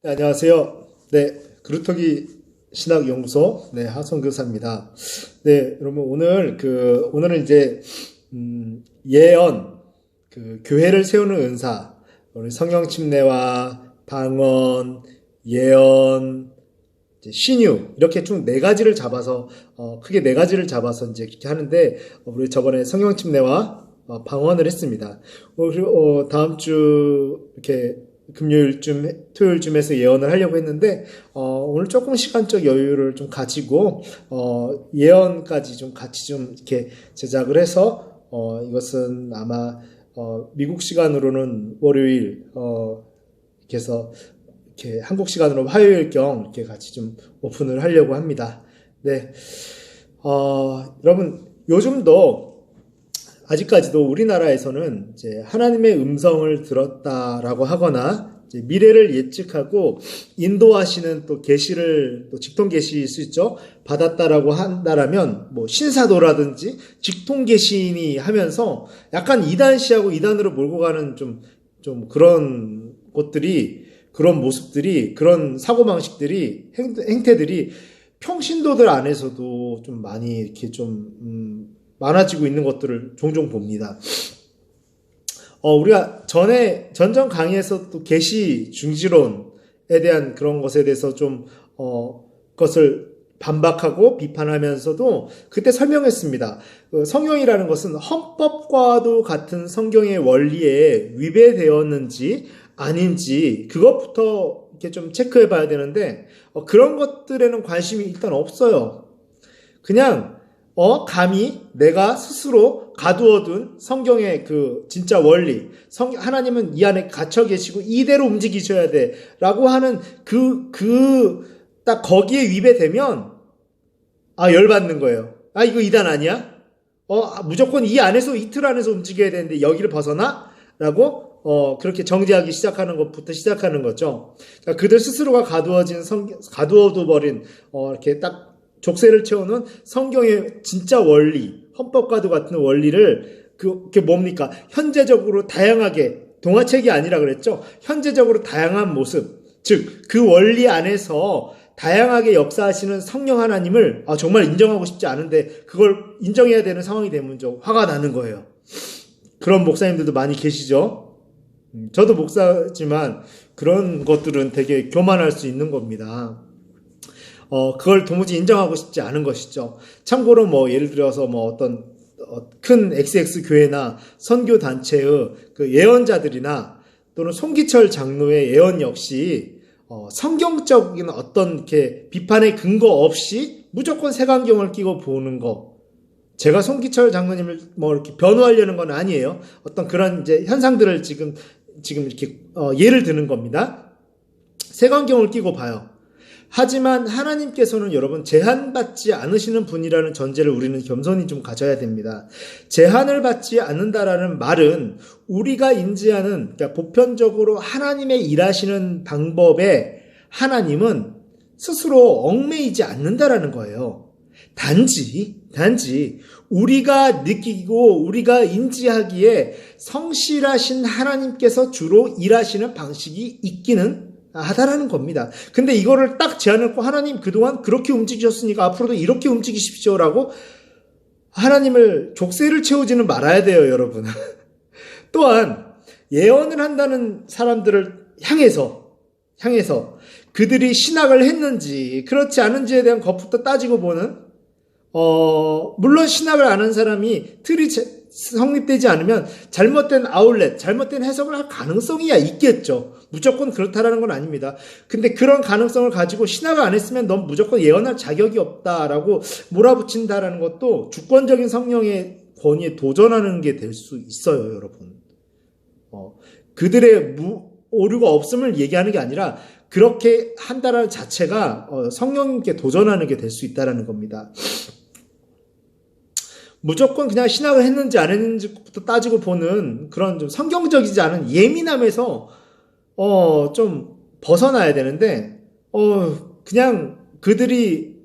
네, 안녕하세요. 네, 그루터기 신학연구소, 하성교사입니다. 네, 여러분, 오늘은 이제, 예언, 교회를 세우는 은사, 우리 성령 침례와 방언, 예언, 이제 신유, 이렇게 총 네 가지를 잡아서, 크게 네 가지를 잡아서 이제 이렇게 하는데, 우리 저번에 성령 침례와 방언을 했습니다. 그리고, 다음 주, 이렇게, 토요일쯤에서 예언을 하려고 했는데, 오늘 조금 시간적 여유를 좀 가지고, 예언까지 좀 같이 좀 이렇게 제작을 해서, 이것은 아마, 미국 시간으로는 월요일, 이렇게 해서, 이렇게 한국 시간으로 화요일경 이렇게 같이 좀 오픈을 하려고 합니다. 네. 여러분, 요즘도 아직까지도 우리나라에서는 이제 하나님의 음성을 들었다라고 하거나 이제 미래를 예측하고 인도하시는 또 계시를 또 직통 계시일 수 있죠. 받았다라고 한다라면 뭐 신사도라든지 직통 계시니 하면서 약간 이단시하고 이단으로 몰고 가는 좀 그런 것들이 그런 모습들이 그런 사고방식들이 행태들이 평신도들 안에서도 좀 많이 이렇게 좀 많아지고 있는 것들을 종종 봅니다. 우리가 전전 강의에서 또 계시 중지론에 대한 그런 것에 대해서 좀, 것을 반박하고 비판하면서도 그때 설명했습니다. 성경이라는 것은 헌법과도 같은 성경의 원리에 위배되었는지 아닌지 그것부터 이렇게 좀 체크해 봐야 되는데, 그런 것들에는 관심이 일단 없어요. 그냥 감히 내가 스스로 가두어둔 성경의 그 진짜 원리, 하나님은 이 안에 갇혀 계시고 이대로 움직이셔야 돼 라고 하는 딱 거기에 위배되면 열받는 거예요. 이거 이단 아니야? 무조건 이 안에서 이틀 안에서 움직여야 되는데 여기를 벗어나? 라고 그렇게 정죄하기 시작하는 것부터 시작하는 거죠. 그들 스스로가 가두어둬 버린 이렇게 딱 족쇄를 채우는 성경의 진짜 원리, 헌법과도 같은 원리를 그게 뭡니까? 현재적으로 다양하게, 동화책이 아니라 그랬죠? 현재적으로 다양한 모습, 즉 그 원리 안에서 다양하게 역사하시는 성령 하나님을 정말 인정하고 싶지 않은데 그걸 인정해야 되는 상황이 되면 좀 화가 나는 거예요. 그런 목사님들도 많이 계시죠? 저도 목사지만 그런 것들은 되게 교만할 수 있는 겁니다. 그걸 도무지 인정하고 싶지 않은 것이죠. 참고로 예를 들어서 어떤 큰 XX 교회나 선교 단체의 그 예언자들이나 또는 송기철 장로의 예언 역시 성경적인 어떤 이렇게 비판의 근거 없이 무조건 색안경을 끼고 보는 거. 제가 송기철 장로님을 이렇게 변호하려는 건 아니에요. 어떤 그런 이제 현상들을 지금 이렇게 예를 드는 겁니다. 색안경을 끼고 봐요. 하지만 하나님께서는 여러분 제한받지 않으시는 분이라는 전제를 우리는 겸손히 좀 가져야 됩니다. 제한을 받지 않는다라는 말은 우리가 인지하는, 그러니까 보편적으로 하나님의 일하시는 방법에 하나님은 스스로 얽매이지 않는다라는 거예요. 단지 우리가 느끼고 우리가 인지하기에 성실하신 하나님께서 주로 일하시는 방식이 있기는 하다라는 겁니다. 근데 이거를 딱 제안했고 하나님 그동안 그렇게 움직이셨으니까 앞으로도 이렇게 움직이십시오라고 하나님을 족쇄를 채우지는 말아야 돼요, 여러분. 또한 예언을 한다는 사람들을 향해서 그들이 신학을 했는지 그렇지 않은지에 대한 것부터 따지고 보는, 물론 신학을 아는 사람이 틀이 성립되지 않으면 잘못된 아울렛, 잘못된 해석을 할 가능성이야 있겠죠. 무조건 그렇다라는 건 아닙니다. 근데 그런 가능성을 가지고 신학을 안 했으면 넌 무조건 예언할 자격이 없다라고 몰아붙인다라는 것도 주권적인 성령의 권위에 도전하는 게 될 수 있어요, 여러분. 그들의 오류가 없음을 얘기하는 게 아니라 그렇게 한다라는 자체가 성령님께 도전하는 게 될 수 있다라는 겁니다. 무조건 그냥 신학을 했는지 안 했는지부터 따지고 보는 그런 좀 성경적이지 않은 예민함에서 좀 벗어나야 되는데 그냥 그들이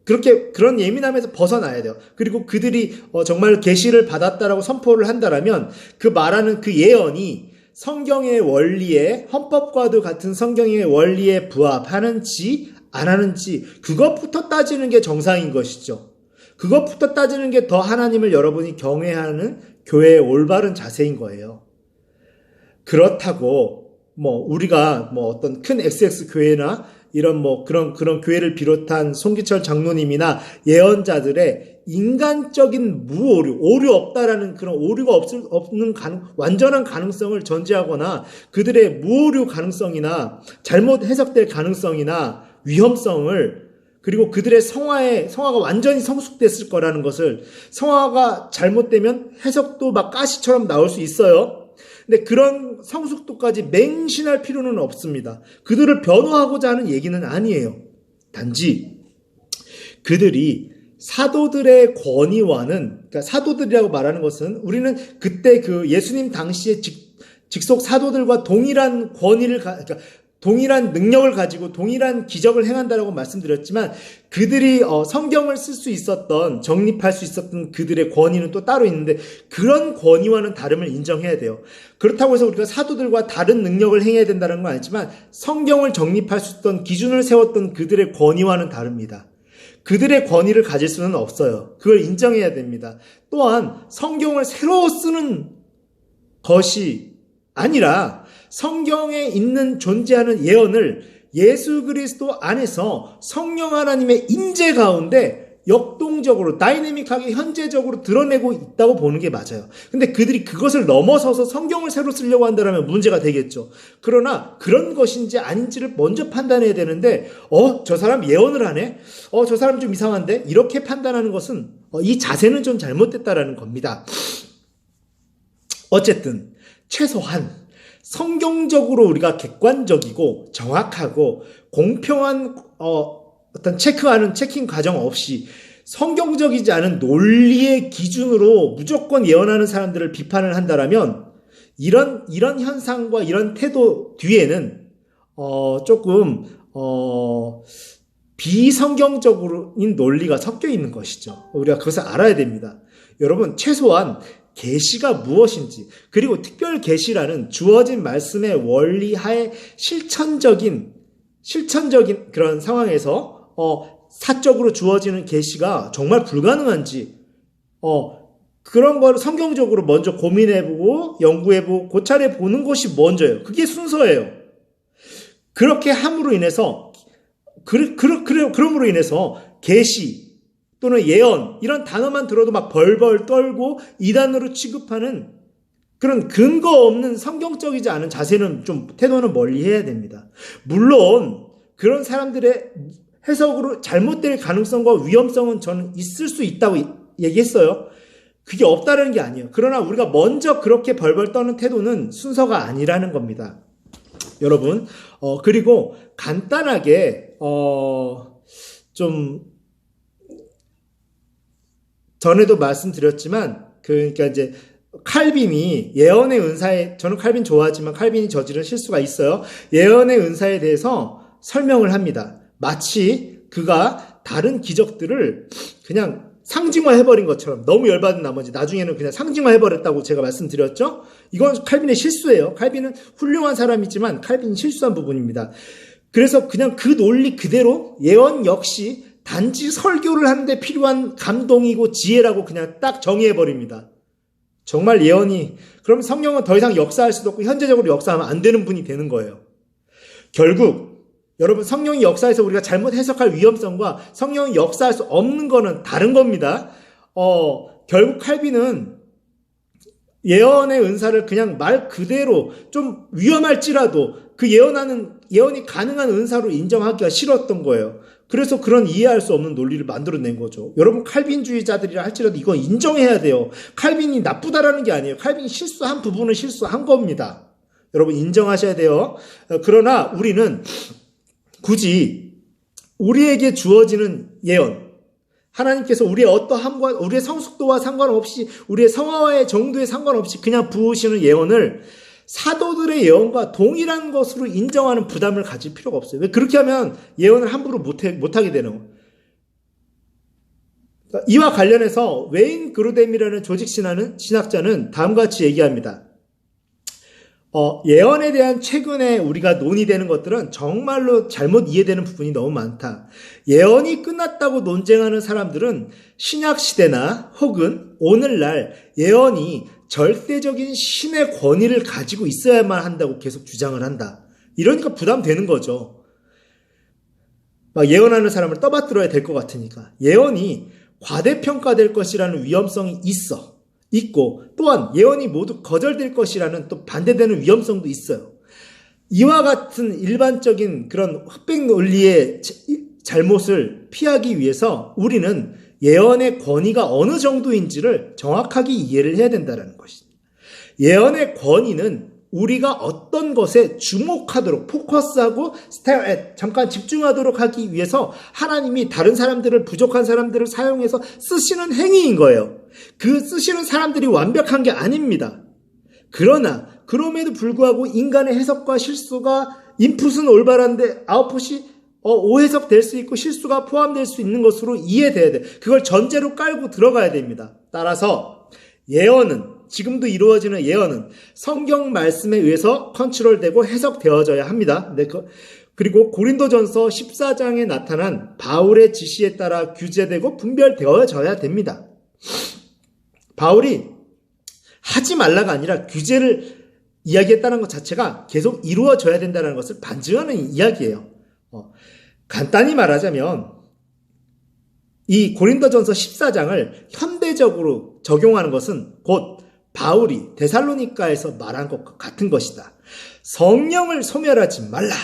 그런 예민함에서 벗어나야 돼요. 그리고 그들이 정말 계시를 받았다라고 선포를 한다라면 그 말하는 그 예언이 성경의 원리에, 헌법과도 같은 성경의 원리에 부합하는지 안 하는지 그것부터 따지는 게 정상인 것이죠. 그것부터 따지는 게 더 하나님을 여러분이 경외하는 교회의 올바른 자세인 거예요. 그렇다고 우리가 어떤 큰 XX 교회나 이런 그런 교회를 비롯한 송기철 장로님이나 예언자들의 인간적인 오류 없다라는 그런 오류가 없는 완전한 가능성을 전제하거나 그들의 무오류 가능성이나 잘못 해석될 가능성이나 위험성을, 그리고 그들의 성화가 완전히 성숙됐을 거라는 것을, 성화가 잘못되면 해석도 막 가시처럼 나올 수 있어요. 근데 그런 성숙도까지 맹신할 필요는 없습니다. 그들을 변호하고자 하는 얘기는 아니에요. 단지 그들이 사도들의 권위와는, 그러니까 사도들이라고 말하는 것은 우리는 그때 그 예수님 당시에 직속 사도들과 동일한 권위를, 그러니까 동일한 능력을 가지고 동일한 기적을 행한다라고 말씀드렸지만 그들이 성경을 쓸 수 있었던, 정립할 수 있었던 그들의 권위는 또 따로 있는데 그런 권위와는 다름을 인정해야 돼요. 그렇다고 해서 우리가 사도들과 다른 능력을 행해야 된다는 건 아니지만 성경을 정립할 수 있던 기준을 세웠던 그들의 권위와는 다릅니다. 그들의 권위를 가질 수는 없어요. 그걸 인정해야 됩니다. 또한 성경을 새로 쓰는 것이 아니라 성경에 있는 존재하는 예언을 예수 그리스도 안에서 성령 하나님의 임재 가운데 역동적으로 다이내믹하게 현재적으로 드러내고 있다고 보는 게 맞아요. 근데 그들이 그것을 넘어서서 성경을 새로 쓰려고 한다면 문제가 되겠죠. 그러나 그런 것인지 아닌지를 먼저 판단해야 되는데 저 사람 예언을 하네? 저 사람 좀 이상한데? 이렇게 판단하는 것은 이 자세는 좀 잘못됐다라는 겁니다. 어쨌든 최소한 성경적으로 우리가 객관적이고 정확하고 공평한 어떤 체킹 과정 없이 성경적이지 않은 논리의 기준으로 무조건 예언하는 사람들을 비판을 한다라면 이런 현상과 이런 태도 뒤에는 조금 비성경적인 논리가 섞여 있는 것이죠. 우리가 그것을 알아야 됩니다. 여러분, 최소한 계시가 무엇인지, 그리고 특별 계시라는 주어진 말씀의 원리 하에 실천적인 그런 상황에서 사적으로 주어지는 계시가 정말 불가능한지 그런 걸 성경적으로 먼저 고민해보고 연구해보고 고찰해 보는 것이 먼저예요. 그게 순서예요. 그렇게 함으로 인해서 그럼으로 인해서 계시 또는 예언 이런 단어만 들어도 막 벌벌 떨고 이단으로 취급하는 그런 근거 없는 성경적이지 않은 자세는 좀 태도는 멀리해야 됩니다. 물론 그런 사람들의 해석으로 잘못될 가능성과 위험성은 저는 있을 수 있다고 얘기했어요. 그게 없다는 게 아니에요. 그러나 우리가 먼저 그렇게 벌벌 떠는 태도는 순서가 아니라는 겁니다. 여러분, 그리고 간단하게 좀 전에도 말씀드렸지만 그러니까 이제 칼빈이 예언의 은사에, 저는 칼빈 좋아하지만 칼빈이 저지른 실수가 있어요. 예언의 은사에 대해서 설명을 합니다. 마치 그가 다른 기적들을 그냥 상징화해버린 것처럼, 너무 열받은 나머지 나중에는 그냥 상징화해버렸다고 제가 말씀드렸죠. 이건 칼빈의 실수예요. 칼빈은 훌륭한 사람이지만 칼빈이 실수한 부분입니다. 그래서 그냥 그 논리 그대로 예언 역시 단지 설교를 하는데 필요한 감동이고 지혜라고 그냥 딱 정의해버립니다. 정말 예언이, 그럼 성령은 더 이상 역사할 수도 없고 현재적으로 역사하면 안 되는 분이 되는 거예요. 결국 여러분, 성령이 역사해서 우리가 잘못 해석할 위험성과 성령이 역사할 수 없는 거는 다른 겁니다. 결국 칼빈은 예언의 은사를 그냥 말 그대로 좀 위험할지라도 그 예언이 가능한 은사로 인정하기가 싫었던 거예요. 그래서 그런 이해할 수 없는 논리를 만들어낸 거죠. 여러분, 칼빈주의자들이라 할지라도 이건 인정해야 돼요. 칼빈이 나쁘다라는 게 아니에요. 칼빈이 실수한 부분은 실수한 겁니다. 여러분, 인정하셔야 돼요. 그러나 우리는 굳이 우리에게 주어지는 예언, 하나님께서 우리의 어떠함과 우리의 성숙도와 상관없이 우리의 성화와의 정도에 상관없이 그냥 부으시는 예언을 사도들의 예언과 동일한 것으로 인정하는 부담을 가질 필요가 없어요. 왜 그렇게 하면 예언을 함부로 못하게 되는 거예요. 이와 관련해서 웨인 그루뎀이라는 조직 신학자는 다음과 같이 얘기합니다. 예언에 대한 최근에 우리가 논의되는 것들은 정말로 잘못 이해되는 부분이 너무 많다. 예언이 끝났다고 논쟁하는 사람들은 신약 시대나 혹은 오늘날 예언이 절대적인 신의 권위를 가지고 있어야만 한다고 계속 주장을 한다. 이러니까 부담되는 거죠. 막 예언하는 사람을 떠받들어야 될 것 같으니까. 예언이 과대평가될 것이라는 위험성이 있고 또한 예언이 모두 거절될 것이라는 또 반대되는 위험성도 있어요. 이와 같은 일반적인 그런 흑백 논리의 잘못을 피하기 위해서 우리는 예언의 권위가 어느 정도인지를 정확하게 이해를 해야 된다는 것입니다. 예언의 권위는 우리가 어떤 것에 주목하도록 포커스하고 잠깐 집중하도록 하기 위해서 하나님이 다른 사람들을 부족한 사람들을 사용해서 쓰시는 행위인 거예요. 그 쓰시는 사람들이 완벽한 게 아닙니다. 그러나 그럼에도 불구하고 인간의 해석과 실수가 인풋은 올바른데 아웃풋이 오해석 될 수 있고 실수가 포함될 수 있는 것으로 이해돼야 돼. 그걸 전제로 깔고 들어가야 됩니다. 따라서 예언은 지금도 이루어지는 예언은 성경 말씀에 의해서 컨트롤되고 해석되어져야 합니다. 그리고 고린도전서 14장에 나타난 바울의 지시에 따라 규제되고 분별되어져야 됩니다. 바울이 하지 말라가 아니라 규제를 이야기했다는 것 자체가 계속 이루어져야 된다는 것을 반증하는 이야기예요. 간단히 말하자면 이 고린도전서 14장을 현대적으로 적용하는 것은 곧 바울이 데살로니가에서 말한 것과 같은 것이다. 성령을 소멸하지 말라.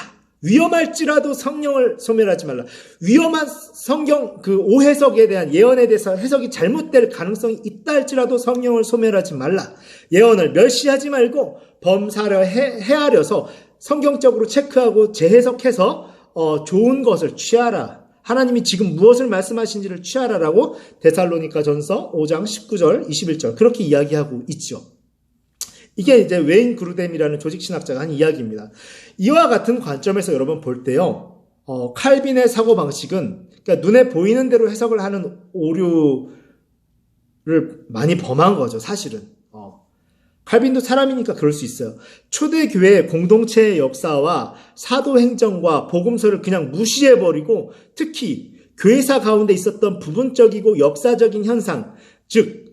위험할지라도 성령을 소멸하지 말라. 위험한 성경 그 오해석에 대한 예언에 대해서 해석이 잘못될 가능성이 있다 할지라도 성령을 소멸하지 말라. 예언을 멸시하지 말고 범사려 헤아려서 성경적으로 체크하고 재해석해서 좋은 것을 취하라. 하나님이 지금 무엇을 말씀하신지를 취하라라고 데살로니가 전서 5장 19절 21절 그렇게 이야기하고 있죠. 이게 이제 웨인 그루뎀이라는 조직신학자가 한 이야기입니다. 이와 같은 관점에서 여러분 볼 때요, 칼빈의 사고방식은 그러니까 눈에 보이는 대로 해석을 하는 오류를 많이 범한 거죠, 사실은. 칼빈도 사람이니까 그럴 수 있어요. 초대교회 공동체의 역사와 사도행전과 복음서를 그냥 무시해버리고 특히 교회사 가운데 있었던 부분적이고 역사적인 현상, 즉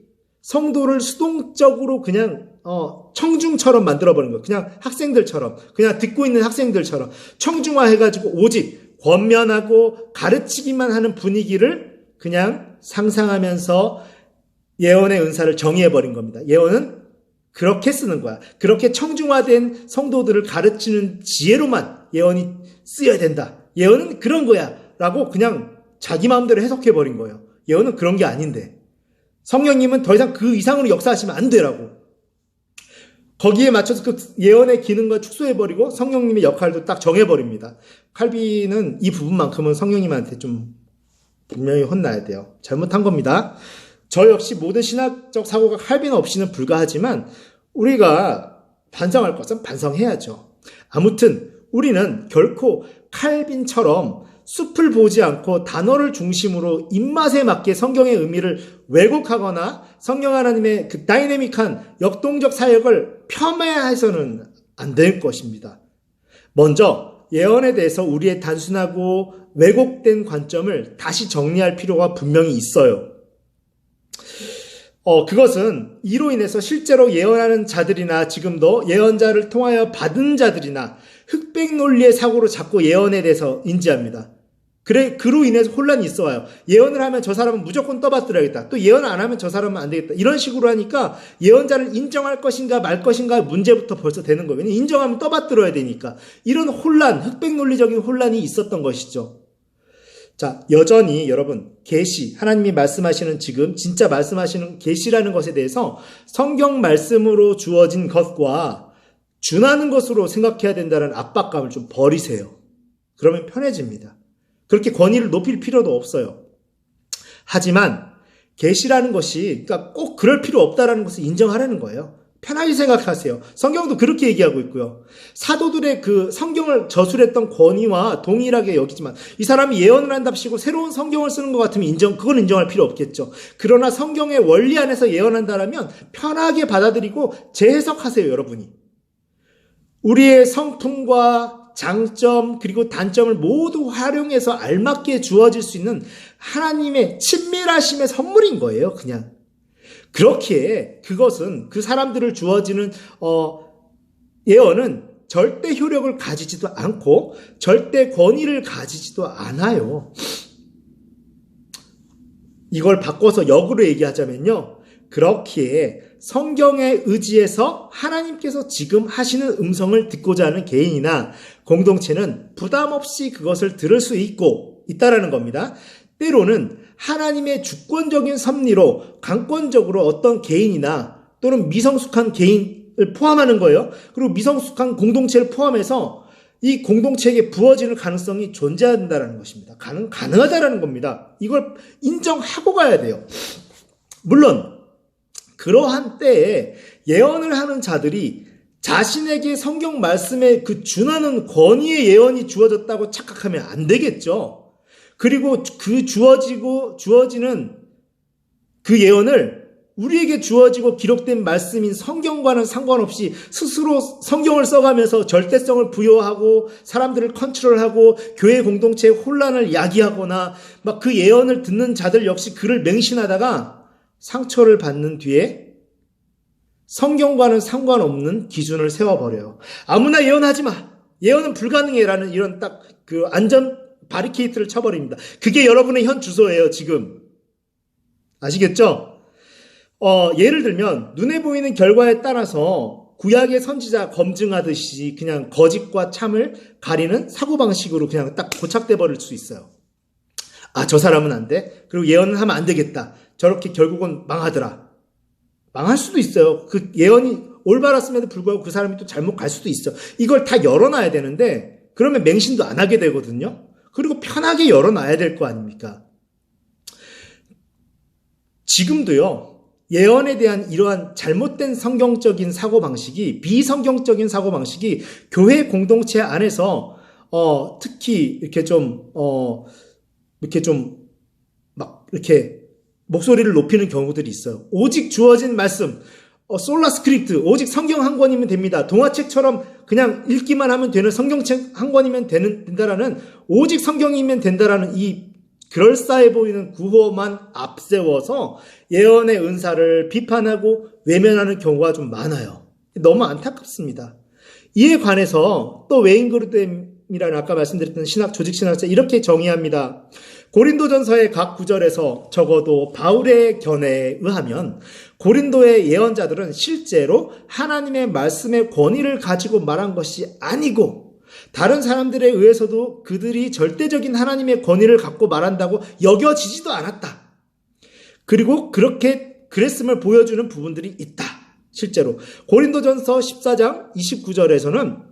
성도를 수동적으로 그냥 청중처럼 만들어버린 거예요. 그냥 학생들처럼, 그냥 듣고 있는 학생들처럼 청중화해가지고 오직 권면하고 가르치기만 하는 분위기를 그냥 상상하면서 예언의 은사를 정의해버린 겁니다. 예언은 그렇게 쓰는 거야. 그렇게 청중화된 성도들을 가르치는 지혜로만 예언이 쓰여야 된다. 예언은 그런 거야. 라고 그냥 자기 마음대로 해석해버린 거예요. 예언은 그런 게 아닌데. 성령님은 더 이상 그 이상으로 역사하시면 안 되라고. 거기에 맞춰서 그 예언의 기능과 축소해버리고 성령님의 역할도 딱 정해버립니다. 칼빈은 이 부분만큼은 성령님한테 좀 분명히 혼나야 돼요. 잘못한 겁니다. 저 역시 모든 신학적 사고가 칼빈 없이는 불가하지만 우리가 반성할 것은 반성해야죠. 아무튼 우리는 결코 칼빈처럼 숲을 보지 않고 단어를 중심으로 입맛에 맞게 성경의 의미를 왜곡하거나 성령 하나님의 그 다이내믹한 역동적 사역을 폄하해서는 안 될 것입니다. 먼저 예언에 대해서 우리의 단순하고 왜곡된 관점을 다시 정리할 필요가 분명히 있어요. 그것은 이로 인해서 실제로 예언하는 자들이나 지금도 예언자를 통하여 받은 자들이나 흑백 논리의 사고로 자꾸 예언에 대해서 인지합니다. 그로 인해서 혼란이 있어와요. 예언을 하면 저 사람은 무조건 떠받들어야겠다. 또 예언을 안 하면 저 사람은 안 되겠다. 이런 식으로 하니까 예언자를 인정할 것인가 말 것인가 문제부터 벌써 되는 거예요. 왜냐하면 인정하면 떠받들어야 되니까. 이런 혼란, 흑백 논리적인 혼란이 있었던 것이죠. 자, 여전히 여러분 계시, 하나님이 말씀하시는 지금 진짜 말씀하시는 계시라는 것에 대해서 성경 말씀으로 주어진 것과 준하는 것으로 생각해야 된다는 압박감을 좀 버리세요. 그러면 편해집니다. 그렇게 권위를 높일 필요도 없어요. 하지만 계시라는 것이 그러니까 꼭 그럴 필요 없다라는 것을 인정하라는 거예요. 편하게 생각하세요. 성경도 그렇게 얘기하고 있고요. 사도들의 그 성경을 저술했던 권위와 동일하게 여기지만 이 사람이 예언을 한답시고 새로운 성경을 쓰는 것 같으면 그건 인정할 필요 없겠죠. 그러나 성경의 원리 안에서 예언한다라면 편하게 받아들이고 재해석하세요, 여러분이. 우리의 성품과 장점 그리고 단점을 모두 활용해서 알맞게 주어질 수 있는 하나님의 친밀하심의 선물인 거예요. 그냥 그렇기에 그것은 그 사람들을 주어지는 예언은 절대 효력을 가지지도 않고 절대 권위를 가지지도 않아요. 이걸 바꿔서 역으로 얘기하자면요. 그렇기에 성경에 의지해서 하나님께서 지금 하시는 음성을 듣고자 하는 개인이나 공동체는 부담 없이 그것을 들을 수 있다라는 겁니다. 때로는 하나님의 주권적인 섭리로 강권적으로 어떤 개인이나 또는 미성숙한 개인을 포함하는 거예요. 그리고 미성숙한 공동체를 포함해서 이 공동체에게 부어지는 가능성이 존재한다는 것입니다. 가능하다라는 겁니다. 이걸 인정하고 가야 돼요. 물론 그러한 때에 예언을 하는 자들이 자신에게 성경 말씀에 그 준하는 권위의 예언이 주어졌다고 착각하면 안 되겠죠. 그리고 그 주어지는 그 예언을 우리에게 주어지고 기록된 말씀인 성경과는 상관없이 스스로 성경을 써가면서 절대성을 부여하고 사람들을 컨트롤하고 교회 공동체의 혼란을 야기하거나 막 그 예언을 듣는 자들 역시 그를 맹신하다가 상처를 받는 뒤에 성경과는 상관없는 기준을 세워버려요. 아무나 예언하지 마. 예언은 불가능해라는 이런 딱 그 안전 바리케이트를 쳐버립니다. 그게 여러분의 현 주소예요, 지금. 아시겠죠? 예를 들면 눈에 보이는 결과에 따라서 구약의 선지자 검증하듯이 그냥 거짓과 참을 가리는 사고방식으로 그냥 딱 고착돼 버릴 수 있어요. 저 사람은 안 돼. 그리고 예언은 하면 안 되겠다. 저렇게 결국은 망하더라. 망할 수도 있어요. 그 예언이 올바랐음에도 불구하고 그 사람이 또 잘못 갈 수도 있어. 이걸 다 열어놔야 되는데 그러면 맹신도 안 하게 되거든요. 그리고 편하게 열어놔야 될 거 아닙니까? 지금도요. 예언에 대한 이러한 잘못된 성경적인 사고방식이 비성경적인 사고방식이 교회 공동체 안에서 특히 이렇게 이렇게 목소리를 높이는 경우들이 있어요. 오직 주어진 말씀, 솔라 스크립트, 오직 성경 한 권이면 됩니다. 동화책처럼 그냥 읽기만 하면 되는 성경책 한 권이면 된다라는 오직 성경이면 된다라는 이 그럴싸해 보이는 구호만 앞세워서 예언의 은사를 비판하고 외면하는 경우가 좀 많아요. 너무 안타깝습니다. 이에 관해서 또 웨인 그루뎀이라는 아까 말씀드렸던 조직신학자 이렇게 정의합니다. 고린도전서의 각 구절에서 적어도 바울의 견해에 의하면 고린도의 예언자들은 실제로 하나님의 말씀의 권위를 가지고 말한 것이 아니고 다른 사람들에 의해서도 그들이 절대적인 하나님의 권위를 갖고 말한다고 여겨지지도 않았다. 그리고 그렇게 그랬음을 보여주는 부분들이 있다. 실제로 고린도전서 14장 29절에서는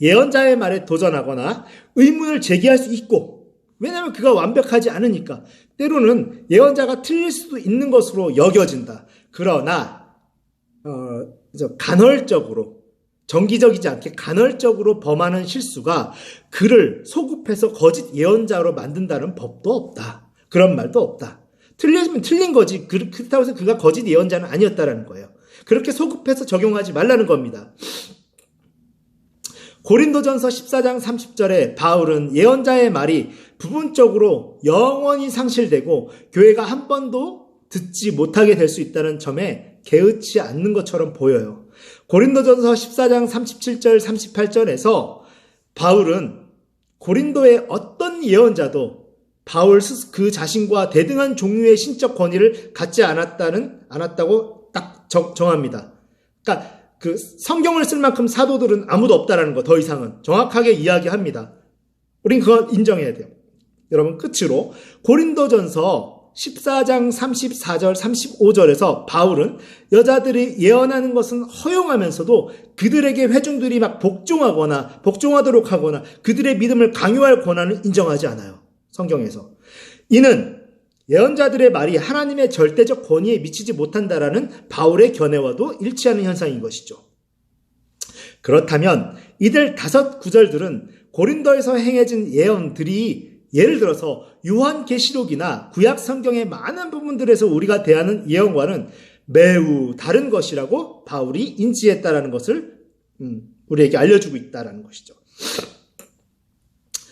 예언자의 말에 도전하거나 의문을 제기할 수 있고 왜냐하면 그가 완벽하지 않으니까 때로는 예언자가 틀릴 수도 있는 것으로 여겨진다. 그러나 간헐적으로 정기적이지 않게 간헐적으로 범하는 실수가 그를 소급해서 거짓 예언자로 만든다는 법도 없다. 그런 말도 없다. 틀리면 틀린 거지. 그렇다고 해서 그가 거짓 예언자는 아니었다라는 거예요. 그렇게 소급해서 적용하지 말라는 겁니다. 고린도전서 14장 30절에 바울은 예언자의 말이 부분적으로 영원히 상실되고 교회가 한 번도 듣지 못하게 될 수 있다는 점에 개의치 않는 것처럼 보여요. 고린도전서 14장 37절 38절에서 바울은 고린도의 어떤 예언자도 바울 그 자신과 대등한 종류의 신적 권위를 갖지 않았다고 딱 정합니다. 그러니까 그 성경을 쓸 만큼 사도들은 아무도 없다라는 거 더 이상은 정확하게 이야기합니다. 우린 그건 인정해야 돼요. 여러분 끝으로 고린도전서 14장 34절 35절에서 바울은 여자들이 예언하는 것은 허용하면서도 그들에게 회중들이 막 복종하도록 하거나 그들의 믿음을 강요할 권한을 인정하지 않아요. 성경에서. 이는 예언자들의 말이 하나님의 절대적 권위에 미치지 못한다라는 바울의 견해와도 일치하는 현상인 것이죠. 그렇다면 이들 5 구절들은 고린도에서 행해진 예언들이 예를 들어서 요한계시록이나 구약 성경의 많은 부분들에서 우리가 대하는 예언과는 매우 다른 것이라고 바울이 인지했다라는 것을 우리에게 알려주고 있다라는 것이죠.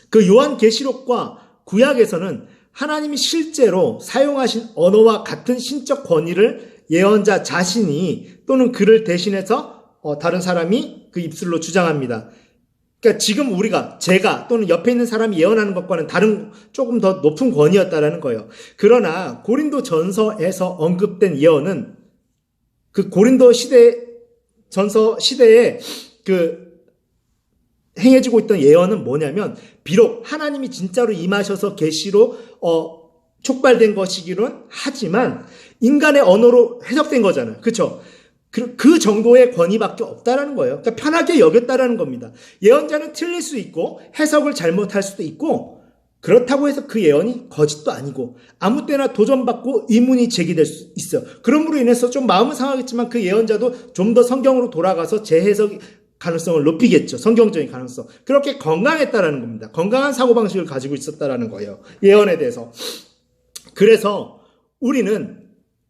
그 요한계시록과 구약에서는 하나님이 실제로 사용하신 언어와 같은 신적 권위를 예언자 자신이 또는 그를 대신해서 다른 사람이 그 입술로 주장합니다. 그러니까 지금 제가 또는 옆에 있는 사람이 예언하는 것과는 다른 조금 더 높은 권위였다라는 거예요. 그러나 고린도 전서에서 언급된 예언은 그 고린도 전서 시대에 행해지고 있던 예언은 뭐냐면, 비록 하나님이 진짜로 임하셔서 계시로 촉발된 것이기는 하지만 인간의 언어로 해석된 거잖아요. 그렇죠? 그 정도의 권위밖에 없다라는 거예요. 그러니까 편하게 여겼다라는 겁니다. 예언자는 틀릴 수 있고 해석을 잘못할 수도 있고, 그렇다고 해서 그 예언이 거짓도 아니고 아무 때나 도전받고 의문이 제기될 수 있어요. 그럼으로 인해서 좀 마음은 상하겠지만 그 예언자도 좀 더 성경으로 돌아가서 재해석 가능성을 높이겠죠. 성경적인 가능성. 그렇게 건강했다라는 겁니다. 건강한 사고방식을 가지고 있었다라는 거예요. 예언에 대해서. 그래서 우리는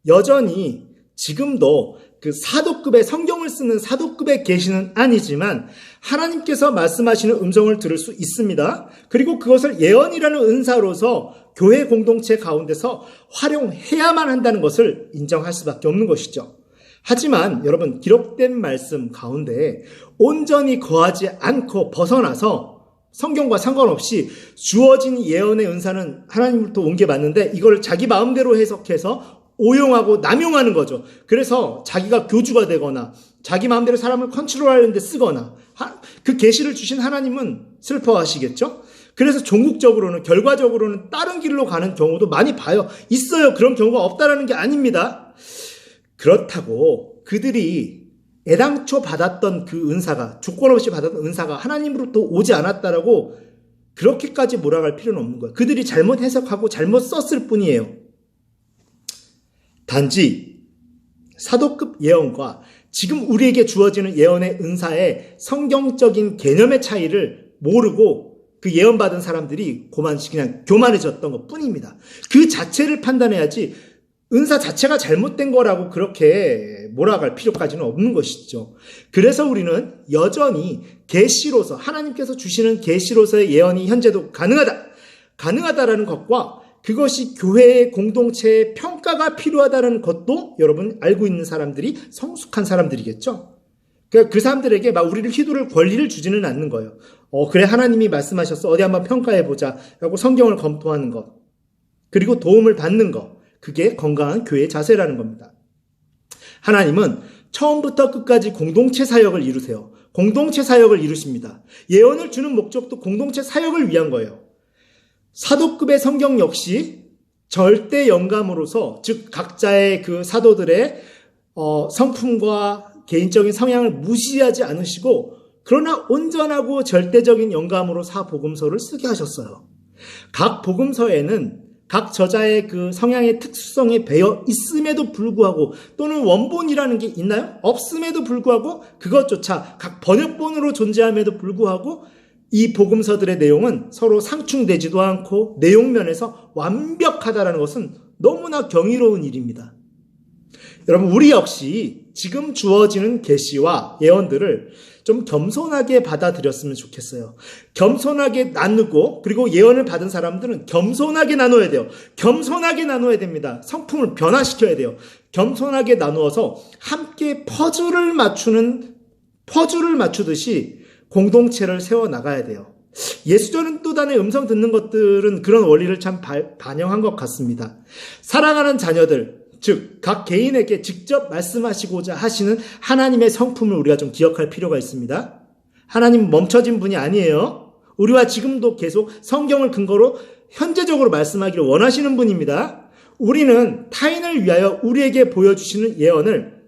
여전히 지금도 그 사도급의 성경을 쓰는 사도급의 계시는 아니지만 하나님께서 말씀하시는 음성을 들을 수 있습니다. 그리고 그것을 예언이라는 은사로서 교회 공동체 가운데서 활용해야만 한다는 것을 인정할 수밖에 없는 것이죠. 하지만 여러분, 기록된 말씀 가운데 온전히 거하지 않고 벗어나서 성경과 상관없이 주어진 예언의 은사는 하나님으로부터 온 게 맞는데 이걸 자기 마음대로 해석해서 오용하고 남용하는 거죠. 그래서 자기가 교주가 되거나 자기 마음대로 사람을 컨트롤하려는 데 쓰거나, 그 계시를 주신 하나님은 슬퍼하시겠죠? 그래서 종국적으로는, 결과적으로는 다른 길로 가는 경우도 많이 봐요. 있어요. 그런 경우가 없다라는 게 아닙니다. 그렇다고 그들이 애당초 받았던 그 은사가, 조건 없이 받았던 은사가 하나님으로부터 오지 않았다라고 그렇게까지 몰아갈 필요는 없는 거예요. 그들이 잘못 해석하고 잘못 썼을 뿐이에요. 단지 사도급 예언과 지금 우리에게 주어지는 예언의 은사의 성경적인 개념의 차이를 모르고 그 예언받은 사람들이 그냥 교만해졌던 것 뿐입니다. 그 자체를 판단해야지 은사 자체가 잘못된 거라고 그렇게 몰아갈 필요까지는 없는 것이죠. 그래서 우리는 여전히 계시로서, 하나님께서 주시는 계시로서의 예언이 현재도 가능하다라는 것과 그것이 교회의 공동체의 평가가 필요하다는 것도 여러분 알고 있는 사람들이 성숙한 사람들이겠죠. 그러니까 그 사람들에게 막 우리를 휘두를 권리를 주지는 않는 거예요. 그래, 하나님이 말씀하셨어. 어디 한번 평가해보자. 라고 성경을 검토하는 것. 그리고 도움을 받는 것. 그게 건강한 교회의 자세라는 겁니다. 하나님은 처음부터 끝까지 공동체 사역을 이루세요. 공동체 사역을 이루십니다. 예언을 주는 목적도 공동체 사역을 위한 거예요. 사도급의 성경 역시 절대 영감으로서, 즉 각자의 그 사도들의 성품과 개인적인 성향을 무시하지 않으시고, 그러나 온전하고 절대적인 영감으로 사복음서를 쓰게 하셨어요. 각 복음서에는 각 저자의 그 성향의 특수성이 배어 있음에도 불구하고, 또는 원본이라는 게 있나요? 없음에도 불구하고, 그것조차 각 번역본으로 존재함에도 불구하고 이 복음서들의 내용은 서로 상충되지도 않고 내용면에서 완벽하다는 것은 너무나 경이로운 일입니다. 여러분, 우리 역시 지금 주어지는 계시와 예언들을 좀 겸손하게 받아들였으면 좋겠어요. 겸손하게 나누고, 그리고 예언을 받은 사람들은 겸손하게 나눠야 돼요. 겸손하게 나눠야 됩니다. 성품을 변화시켜야 돼요. 겸손하게 나누어서 함께 퍼즐을 맞추듯이 공동체를 세워나가야 돼요. 예수전은 또 다른 음성 듣는 것들은 그런 원리를 참 반영한 것 같습니다. 사랑하는 자녀들, 즉 각 개인에게 직접 말씀하시고자 하시는 하나님의 성품을 우리가 좀 기억할 필요가 있습니다. 하나님은 멈춰진 분이 아니에요. 우리와 지금도 계속 성경을 근거로 현재적으로 말씀하기를 원하시는 분입니다. 우리는 타인을 위하여 우리에게 보여주시는 예언을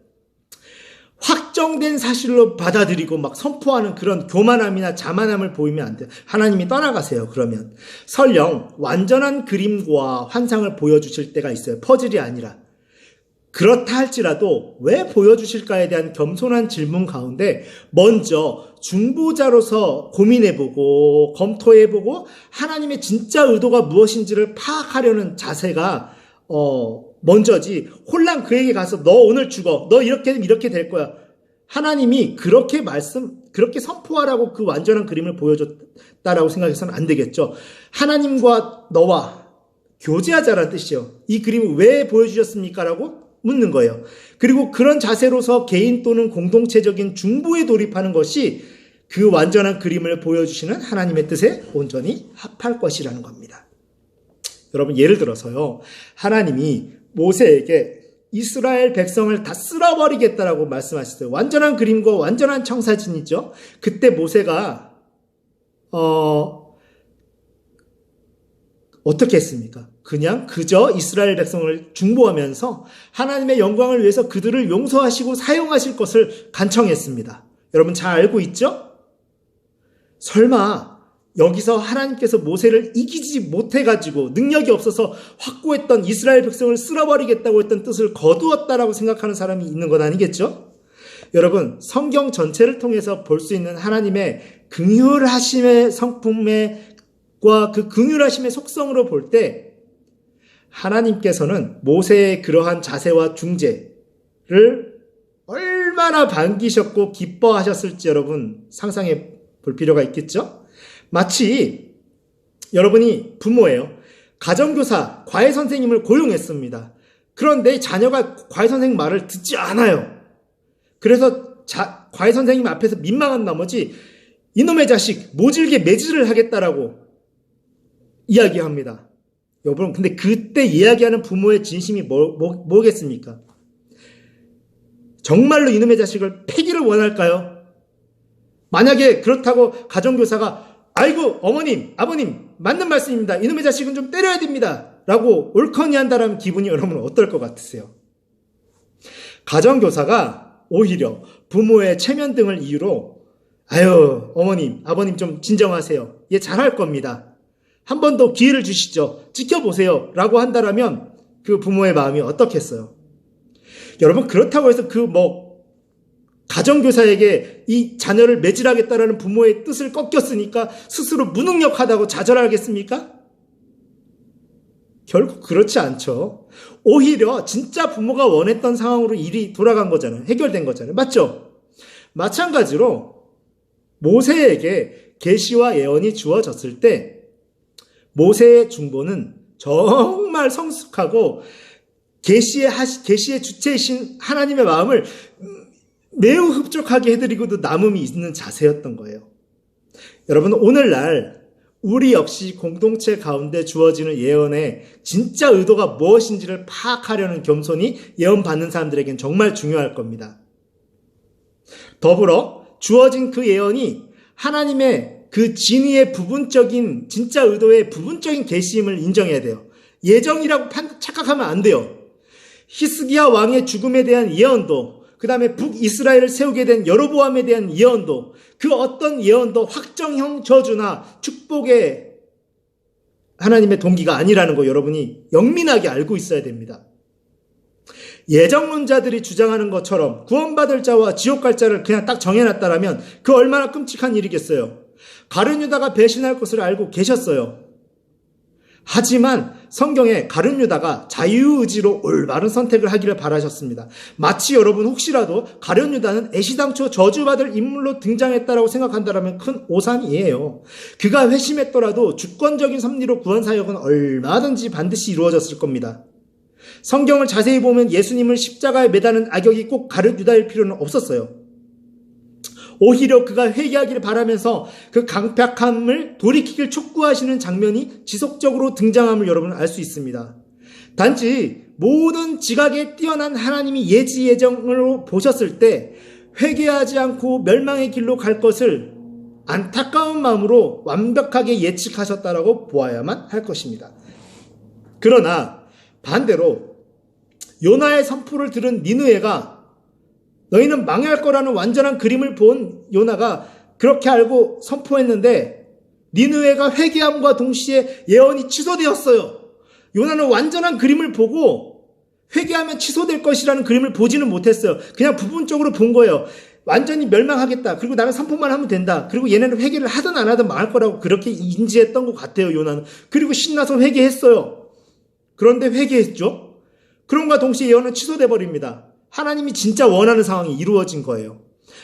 확정된 사실로 받아들이고 막 선포하는 그런 교만함이나 자만함을 보이면 안 돼요. 하나님이 떠나가세요. 그러면 설령 완전한 그림과 환상을 보여주실 때가 있어요. 퍼즐이 아니라. 그렇다 할지라도 왜 보여주실까에 대한 겸손한 질문 가운데 먼저 중보자로서 고민해보고 검토해보고 하나님의 진짜 의도가 무엇인지를 파악하려는 자세가 먼저지, 혼란 그에게 가서 너 오늘 죽어, 너 이렇게 되면 이렇게 될 거야, 하나님이 그렇게 선포하라고 그 완전한 그림을 보여줬다라고 생각해서는 안 되겠죠. 하나님과 너와 교제하자라는 뜻이요. 이 그림을 왜 보여주셨습니까? 라고 묻는 거예요. 그리고 그런 자세로서 개인 또는 공동체적인 중보에 돌입하는 것이 그 완전한 그림을 보여주시는 하나님의 뜻에 온전히 합할 것이라는 겁니다. 여러분, 예를 들어서요. 하나님이 모세에게 이스라엘 백성을 다 쓸어버리겠다라고 말씀하셨어요. 완전한 그림과 완전한 청사진이죠. 그때 모세가 어떻게 했습니까? 그저 이스라엘 백성을 중보하면서 하나님의 영광을 위해서 그들을 용서하시고 사용하실 것을 간청했습니다. 여러분 잘 알고 있죠? 설마 여기서 하나님께서 모세를 이기지 못해가지고 능력이 없어서 확고했던 이스라엘 백성을 쓸어버리겠다고 했던 뜻을 거두었다라고 생각하는 사람이 있는 건 아니겠죠? 여러분, 성경 전체를 통해서 볼 수 있는 하나님의 긍휼하심의 성품과 그 긍휼하심의 속성으로 볼 때 하나님께서는 모세의 그러한 자세와 중재를 얼마나 반기셨고 기뻐하셨을지 여러분 상상해 볼 필요가 있겠죠? 마치 여러분이 부모예요. 가정교사, 과외선생님을 고용했습니다. 그런데 자녀가 과외선생님 말을 듣지 않아요. 그래서 과외선생님 앞에서 민망한 나머지 이놈의 자식 모질게 매질을 하겠다라고 이야기합니다. 여러분, 근데 그때 이야기하는 부모의 진심이 뭐겠습니까? 정말로 이놈의 자식을 패기를 원할까요? 만약에 그렇다고 가정교사가 아이고 어머님, 아버님 맞는 말씀입니다. 이놈의 자식은 좀 때려야 됩니다. 라고 옳거니 한다라는 기분이 여러분 어떨 것 같으세요? 가정교사가 오히려 부모의 체면 등을 이유로 아유 어머님, 아버님 좀 진정하세요. 얘 잘할 겁니다. 한 번 더 기회를 주시죠. 지켜보세요. 라고 한다라면 그 부모의 마음이 어떻겠어요? 여러분 그렇다고 해서 가정교사에게 이 자녀를 매질하겠다라는 부모의 뜻을 꺾였으니까 스스로 무능력하다고 좌절하겠습니까? 결국 그렇지 않죠. 오히려 진짜 부모가 원했던 상황으로 일이 돌아간 거잖아요. 해결된 거잖아요. 맞죠? 마찬가지로 모세에게 계시와 예언이 주어졌을 때 모세의 중보는 정말 성숙하고 계시의 주체이신 하나님의 마음을 매우 흡족하게 해드리고도 남음이 있는 자세였던 거예요. 여러분 오늘날 우리 역시 공동체 가운데 주어지는 예언의 진짜 의도가 무엇인지를 파악하려는 겸손이 예언 받는 사람들에겐 정말 중요할 겁니다. 더불어 주어진 그 예언이 하나님의 그 진의의 부분적인 진짜 의도의 부분적인 계시임을 인정해야 돼요. 예정이라고 착각하면 안 돼요. 히스기야 왕의 죽음에 대한 예언도 그 다음에 북이스라엘을 세우게 된 여로보암에 대한 예언도 그 어떤 예언도 확정형 저주나 축복의 하나님의 동기가 아니라는 거 여러분이 영민하게 알고 있어야 됩니다. 예정론자들이 주장하는 것처럼 구원받을 자와 지옥 갈 자를 그냥 딱 정해놨다라면 그 얼마나 끔찍한 일이겠어요. 가룟 유다가 배신할 것을 알고 계셨어요. 하지만 성경에 가룟 유다가 자유의지로 올바른 선택을 하기를 바라셨습니다. 마치 여러분 혹시라도 가룟 유다는 애시당초 저주받을 인물로 등장했다라고 생각한다면 큰 오산이에요. 그가 회심했더라도 주권적인 섭리로 구원 사역은 얼마든지 반드시 이루어졌을 겁니다. 성경을 자세히 보면 예수님을 십자가에 매다는 악역이 꼭 가룟 유다일 필요는 없었어요. 오히려 그가 회개하기를 바라면서 그 강팍함을 돌이키길 촉구하시는 장면이 지속적으로 등장함을 여러분은 알 수 있습니다. 단지 모든 지각에 뛰어난 하나님이 예지 예정으로 보셨을 때 회개하지 않고 멸망의 길로 갈 것을 안타까운 마음으로 완벽하게 예측하셨다라고 보아야만 할 것입니다. 그러나 반대로 요나의 선포를 들은 니느웨가 너희는 망할 거라는 완전한 그림을 본 요나가 그렇게 알고 선포했는데 니느웨가 회개함과 동시에 예언이 취소되었어요. 요나는 완전한 그림을 보고 회개하면 취소될 것이라는 그림을 보지는 못했어요. 그냥 부분적으로 본 거예요. 완전히 멸망하겠다. 그리고 나는 선포만 하면 된다. 그리고 얘네는 회개를 하든 안 하든 망할 거라고 그렇게 인지했던 것 같아요. 요나는. 그리고 신나서 회개했어요. 그런데 회개했죠. 그럼과 동시에 예언은 취소돼 버립니다. 하나님이 진짜 원하는 상황이 이루어진 거예요.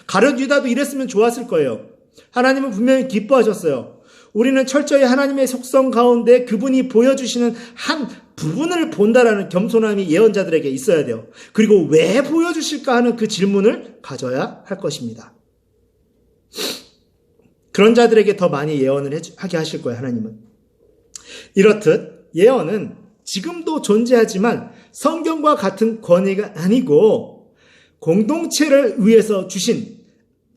가룟 유다도 이랬으면 좋았을 거예요. 하나님은 분명히 기뻐하셨어요. 우리는 철저히 하나님의 속성 가운데 그분이 보여주시는 한 부분을 본다라는 겸손함이 예언자들에게 있어야 돼요. 그리고 왜 보여주실까 하는 그 질문을 가져야 할 것입니다. 그런 자들에게 더 많이 예언을 하게 하실 거예요, 하나님은. 이렇듯 예언은 지금도 존재하지만 성경과 같은 권위가 아니고 공동체를 위해서 주신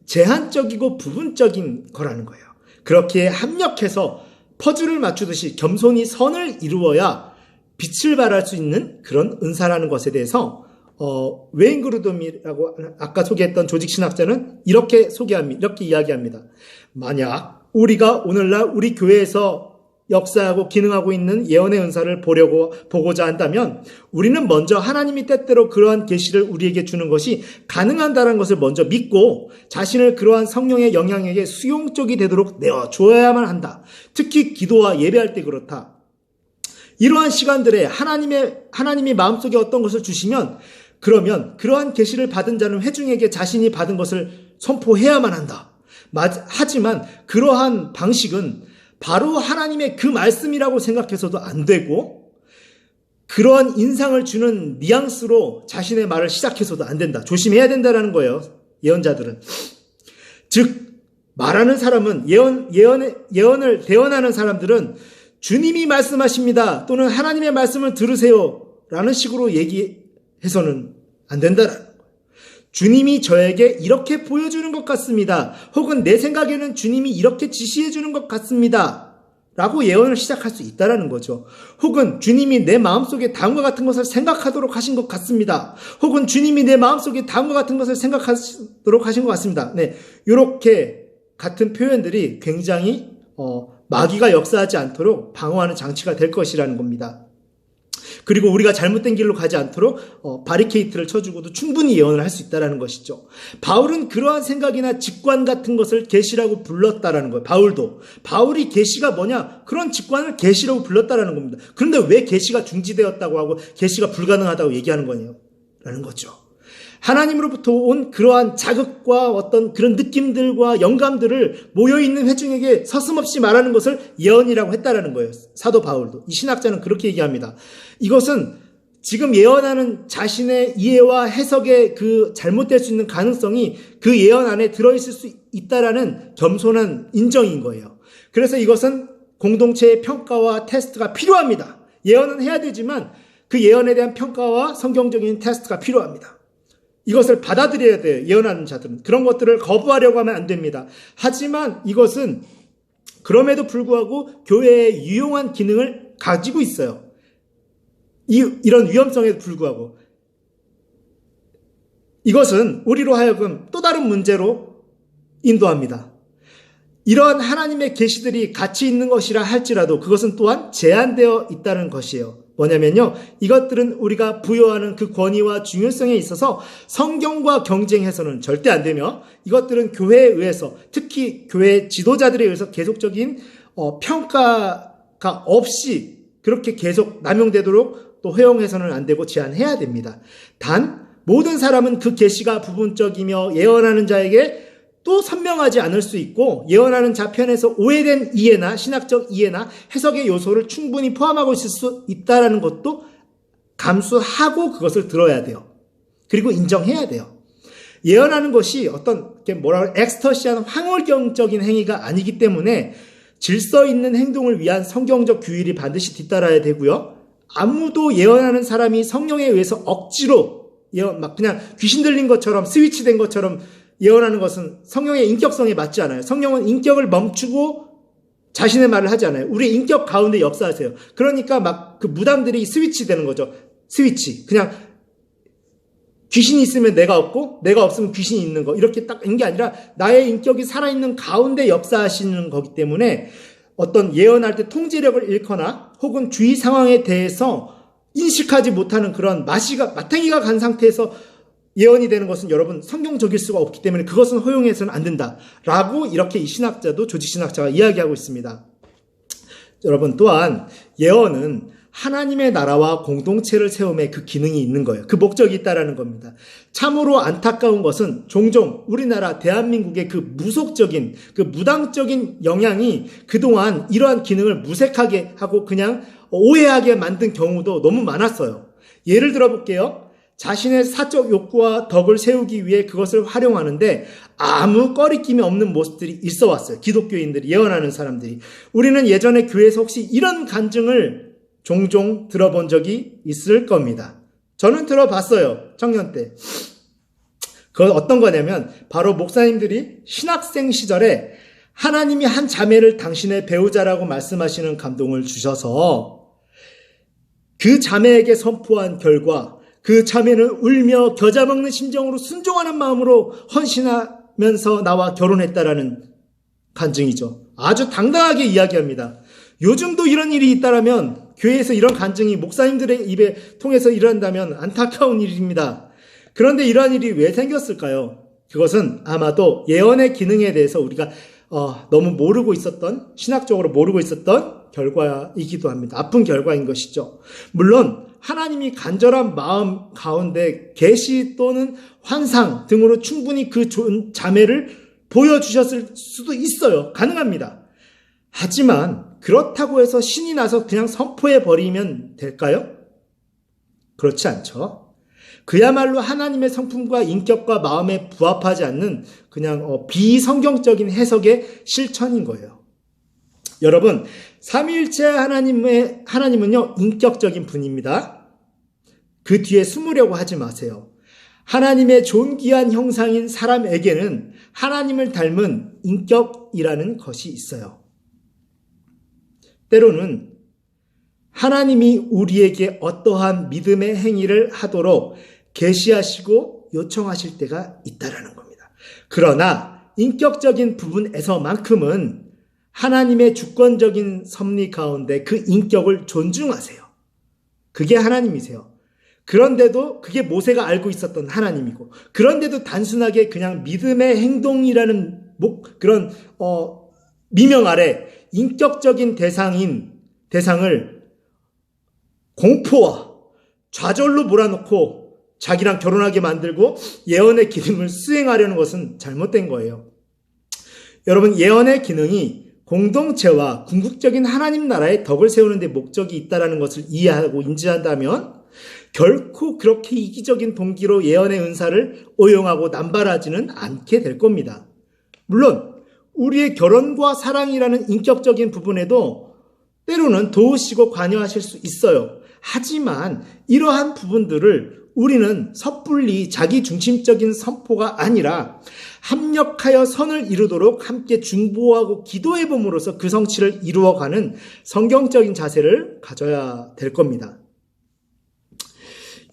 제한적이고 부분적인 거라는 거예요. 그렇게 합력해서 퍼즐을 맞추듯이 겸손히 선을 이루어야 빛을 발할 수 있는 그런 은사라는 것에 대해서 웨인 그루돔이라고 아까 소개했던 조직신학자는 이렇게 소개합니다. 이렇게 이야기합니다. 만약 우리가 오늘날 우리 교회에서 역사하고 기능하고 있는 예언의 은사를 보고자 한다면 우리는 먼저 하나님이 때때로 그러한 계시를 우리에게 주는 것이 가능한다는 것을 먼저 믿고 자신을 그러한 성령의 영향력에 수용적이 되도록 내어줘야만 한다. 특히 기도와 예배할 때 그렇다. 이러한 시간들에 하나님이 마음속에 어떤 것을 주시면 그러면 그러한 계시를 받은 자는 회중에게 자신이 받은 것을 선포해야만 한다. 하지만 그러한 방식은 바로 하나님의 그 말씀이라고 생각해서도 안 되고 그러한 인상을 주는 뉘앙스로 자신의 말을 시작해서도 안 된다. 조심해야 된다는 거예요. 예언자들은. 즉 말하는 사람은 예언을 대언하는 사람들은 주님이 말씀하십니다. 또는 하나님의 말씀을 들으세요. 라는 식으로 얘기해서는 안 된다라는 거예요. 주님이 저에게 이렇게 보여주는 것 같습니다. 혹은 내 생각에는 주님이 이렇게 지시해 주는 것 같습니다. 라고 예언을 시작할 수 있다는 거죠. 혹은 주님이 내 마음속에 다음과 같은 것을 생각하도록 하신 것 같습니다. 혹은 주님이 내 마음속에 다음과 같은 것을 생각하도록 하신 것 같습니다. 네, 이렇게 같은 표현들이 굉장히 마귀가 역사하지 않도록 방어하는 장치가 될 것이라는 겁니다. 그리고 우리가 잘못된 길로 가지 않도록 바리케이트를 쳐주고도 충분히 예언을 할 수 있다는 것이죠. 바울은 그러한 생각이나 직관 같은 것을 계시라고 불렀다라는 거예요. 바울이 계시가 뭐냐? 그런 직관을 계시라고 불렀다라는 겁니다. 그런데 왜 계시가 중지되었다고 하고 계시가 불가능하다고 얘기하는 거냐요? 라는 거죠. 하나님으로부터 온 그러한 자극과 어떤 그런 느낌들과 영감들을 모여있는 회중에게 서슴없이 말하는 것을 예언이라고 했다라는 거예요. 사도 바울도. 이 신학자는 그렇게 얘기합니다. 이것은 지금 예언하는 자신의 이해와 해석의 그 잘못될 수 있는 가능성이 그 예언 안에 들어있을 수 있다라는 겸손한 인정인 거예요. 그래서 이것은 공동체의 평가와 테스트가 필요합니다. 예언은 해야 되지만 그 예언에 대한 평가와 성경적인 테스트가 필요합니다. 이것을 받아들여야 돼요. 예언하는 자들은. 그런 것들을 거부하려고 하면 안 됩니다. 하지만 이것은 그럼에도 불구하고 교회의 유용한 기능을 가지고 있어요. 이런 위험성에도 불구하고. 이것은 우리로 하여금 또 다른 문제로 인도합니다. 이러한 하나님의 계시들이 가치 있는 것이라 할지라도 그것은 또한 제한되어 있다는 것이에요. 뭐냐면요, 이것들은 우리가 부여하는 그 권위와 중요성에 있어서 성경과 경쟁해서는 절대 안 되며 이것들은 교회에 의해서, 특히 교회 지도자들에 의해서 계속적인 평가가 없이 그렇게 계속 남용되도록 또 허용해서는 안 되고 제한해야 됩니다. 단 모든 사람은 그 계시가 부분적이며 예언하는 자에게 또 선명하지 않을 수 있고 예언하는 자 편에서 오해된 이해나 신학적 이해나 해석의 요소를 충분히 포함하고 있을 수 있다는 것도 감수하고 그것을 들어야 돼요. 그리고 인정해야 돼요. 예언하는 것이 어떤 엑스터시한 황홀경적인 행위가 아니기 때문에 질서 있는 행동을 위한 성경적 규율이 반드시 뒤따라야 되고요. 아무도 예언하는 사람이 성령에 의해서 억지로 막 그냥 귀신 들린 것처럼 스위치된 것처럼 예언하는 것은 성령의 인격성에 맞지 않아요. 성령은 인격을 멈추고 자신의 말을 하지 않아요. 우리 인격 가운데 역사하세요. 그러니까 막 그 무당들이 스위치 되는 거죠. 스위치. 그냥 귀신이 있으면 내가 없고 내가 없으면 귀신이 있는 거. 이렇게 딱 있는 게 아니라 나의 인격이 살아있는 가운데 역사하시는 거기 때문에 어떤 예언할 때 통제력을 잃거나 혹은 주위 상황에 대해서 인식하지 못하는 그런 마탱이가 간 상태에서 예언이 되는 것은 여러분 성경적일 수가 없기 때문에 그것은 허용해서는 안 된다라고 이렇게 이 신학자도 조직신학자가 이야기하고 있습니다. 여러분 또한 예언은 하나님의 나라와 공동체를 세움에 그 기능이 있는 거예요. 그 목적이 있다라는 겁니다. 참으로 안타까운 것은 종종 우리나라 대한민국의 그 무속적인, 그 무당적인 영향이 그동안 이러한 기능을 무색하게 하고 그냥 오해하게 만든 경우도 너무 많았어요. 예를 들어 볼게요. 자신의 사적 욕구와 덕을 세우기 위해 그것을 활용하는데 아무 꺼리낌이 없는 모습들이 있어 왔어요. 기독교인들이, 예언하는 사람들이. 우리는 예전에 교회에서 혹시 이런 간증을 종종 들어본 적이 있을 겁니다. 저는 들어봤어요. 청년 때. 그건 어떤 거냐면 바로 목사님들이 신학생 시절에 하나님이 한 자매를 당신의 배우자라고 말씀하시는 감동을 주셔서 그 자매에게 선포한 결과 그 자매는 울며 겨자 먹는 심정으로 순종하는 마음으로 헌신하면서 나와 결혼했다라는 간증이죠. 아주 당당하게 이야기합니다. 요즘도 이런 일이 있다라면 교회에서 이런 간증이 목사님들의 입에 통해서 일어난다면 안타까운 일입니다. 그런데 이러한 일이 왜 생겼을까요? 그것은 아마도 예언의 기능에 대해서 우리가 너무 모르고 있었던, 신학적으로 모르고 있었던 결과이기도 합니다. 아픈 결과인 것이죠. 물론 하나님이 간절한 마음 가운데 계시 또는 환상 등으로 충분히 그 자매를 보여주셨을 수도 있어요. 가능합니다. 하지만 그렇다고 해서 신이 나서 그냥 선포해버리면 될까요? 그렇지 않죠. 그야말로 하나님의 성품과 인격과 마음에 부합하지 않는 그냥 비성경적인 해석의 실천인 거예요. 여러분, 삼위일체 하나님은요, 인격적인 분입니다. 그 뒤에 숨으려고 하지 마세요. 하나님의 존귀한 형상인 사람에게는 하나님을 닮은 인격이라는 것이 있어요. 때로는 하나님이 우리에게 어떠한 믿음의 행위를 하도록 계시하시고 요청하실 때가 있다라는 겁니다. 그러나 인격적인 부분에서만큼은 하나님의 주권적인 섭리 가운데 그 인격을 존중하세요. 그게 하나님이세요. 그런데도 그게 모세가 알고 있었던 하나님이고, 그런데도 단순하게 그냥 믿음의 행동이라는 그런 미명 아래 인격적인 대상을 공포와 좌절로 몰아넣고 자기랑 결혼하게 만들고 예언의 기능을 수행하려는 것은 잘못된 거예요. 여러분, 예언의 기능이 공동체와 궁극적인 하나님 나라의 덕을 세우는 데 목적이 있다는 것을 이해하고 인지한다면 결코 그렇게 이기적인 동기로 예언의 은사를 오용하고 남발하지는 않게 될 겁니다. 물론 우리의 결혼과 사랑이라는 인격적인 부분에도 때로는 도우시고 관여하실 수 있어요. 하지만 이러한 부분들을 우리는 섣불리 자기중심적인 선포가 아니라 합력하여 선을 이루도록 함께 중보하고 기도해 봄으로써 그 성취를 이루어가는 성경적인 자세를 가져야 될 겁니다.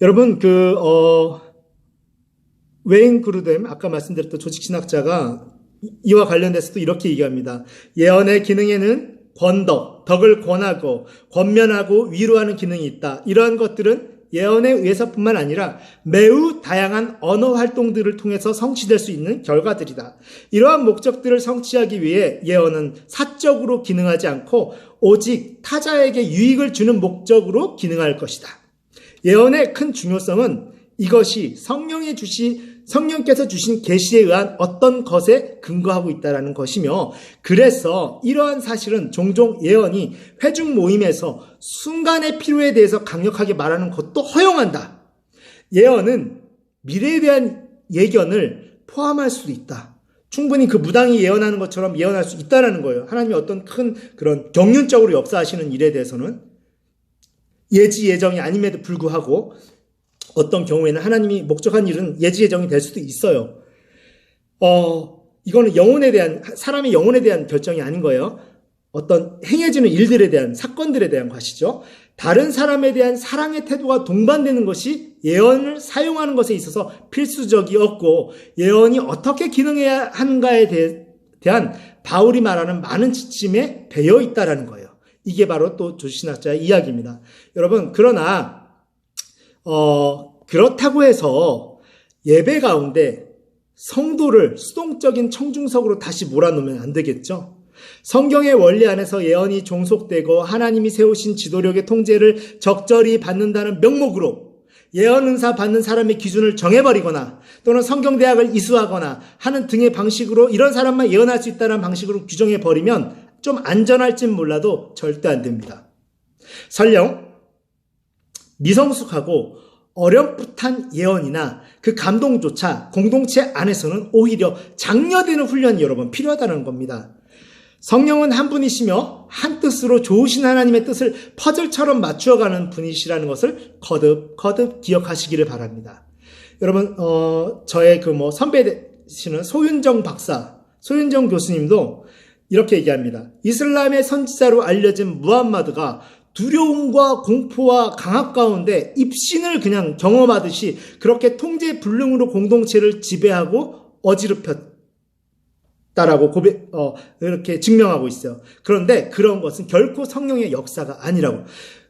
여러분, 웨인 그루뎀, 아까 말씀드렸던 조직신학자가 이와 관련돼서도 이렇게 얘기합니다. 예언의 기능에는 덕을 권하고 권면하고 위로하는 기능이 있다. 이러한 것들은 예언에 의해서뿐만 아니라 매우 다양한 언어 활동들을 통해서 성취될 수 있는 결과들이다. 이러한 목적들을 성취하기 위해 예언은 사적으로 기능하지 않고 오직 타자에게 유익을 주는 목적으로 기능할 것이다. 예언의 큰 중요성은 이것이 성령께서 주신 계시에 의한 어떤 것에 근거하고 있다는 것이며, 그래서 이러한 사실은 종종 예언이 회중 모임에서 순간의 필요에 대해서 강력하게 말하는 것도 허용한다. 예언은 미래에 대한 예견을 포함할 수도 있다. 충분히 그 무당이 예언하는 것처럼 예언할 수 있다는 거예요. 하나님이 어떤 큰 그런 경륜적으로 역사하시는 일에 대해서는 예지 예정이 아님에도 불구하고 어떤 경우에는 하나님이 목적한 일은 예지 예정이 될 수도 있어요. 이거는 사람의 영혼에 대한 결정이 아닌 거예요. 어떤 행해지는 일들에 대한, 사건들에 대한 것이죠. 다른 사람에 대한 사랑의 태도가 동반되는 것이 예언을 사용하는 것에 있어서 필수적이었고, 예언이 어떻게 기능해야 하는가에 대한 바울이 말하는 많은 지침에 배어 있다라는 거예요. 이게 바로 또 조직신학자의 이야기입니다. 여러분, 그러나 그렇다고 해서 예배 가운데 성도를 수동적인 청중석으로 다시 몰아놓으면 안 되겠죠. 성경의 원리 안에서 예언이 종속되고 하나님이 세우신 지도력의 통제를 적절히 받는다는 명목으로 예언 은사 받는 사람의 기준을 정해버리거나 또는 성경대학을 이수하거나 하는 등의 방식으로 이런 사람만 예언할 수 있다는 방식으로 규정해버리면 좀 안전할진 몰라도 절대 안 됩니다. 설령 미성숙하고 어렴풋한 예언이나 그 감동조차 공동체 안에서는 오히려 장려되는 훈련이 여러분 필요하다는 겁니다. 성령은 한 분이시며 한 뜻으로 좋으신 하나님의 뜻을 퍼즐처럼 맞추어가는 분이시라는 것을 거듭 기억하시기를 바랍니다. 여러분, 저의 선배시는 소윤정 박사, 소윤정 교수님도 이렇게 얘기합니다. 이슬람의 선지자로 알려진 무함마드가 두려움과 공포와 강압 가운데 입신을 그냥 경험하듯이 그렇게 통제불능으로 공동체를 지배하고 어지럽혔다라고 이렇게 증명하고 있어요. 그런데 그런 것은 결코 성령의 역사가 아니라고.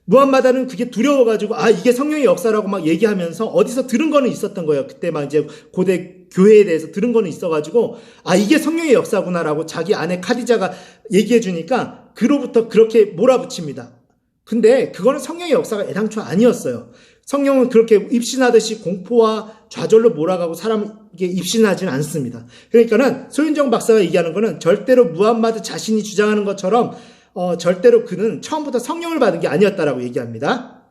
무함마드는 그게 두려워가지고 이게 성령의 역사라고 막 얘기하면서 어디서 들은 거는 있었던 거예요. 그때 막 이제 고대 교회에 대해서 들은 거는 있어가지고 이게 성령의 역사구나라고 자기 아내 카디자가 얘기해 주니까 그로부터 그렇게 몰아붙입니다. 근데 그거는 성령의 역사가 애당초 아니었어요. 성령은 그렇게 입신하듯이 공포와 좌절로 몰아가고 사람에게 입신하지는 않습니다. 그러니까는 소윤정 박사가 얘기하는 거는 절대로 무함마드 자신이 주장하는 것처럼 절대로 그는 처음부터 성령을 받은 게 아니었다라고 얘기합니다.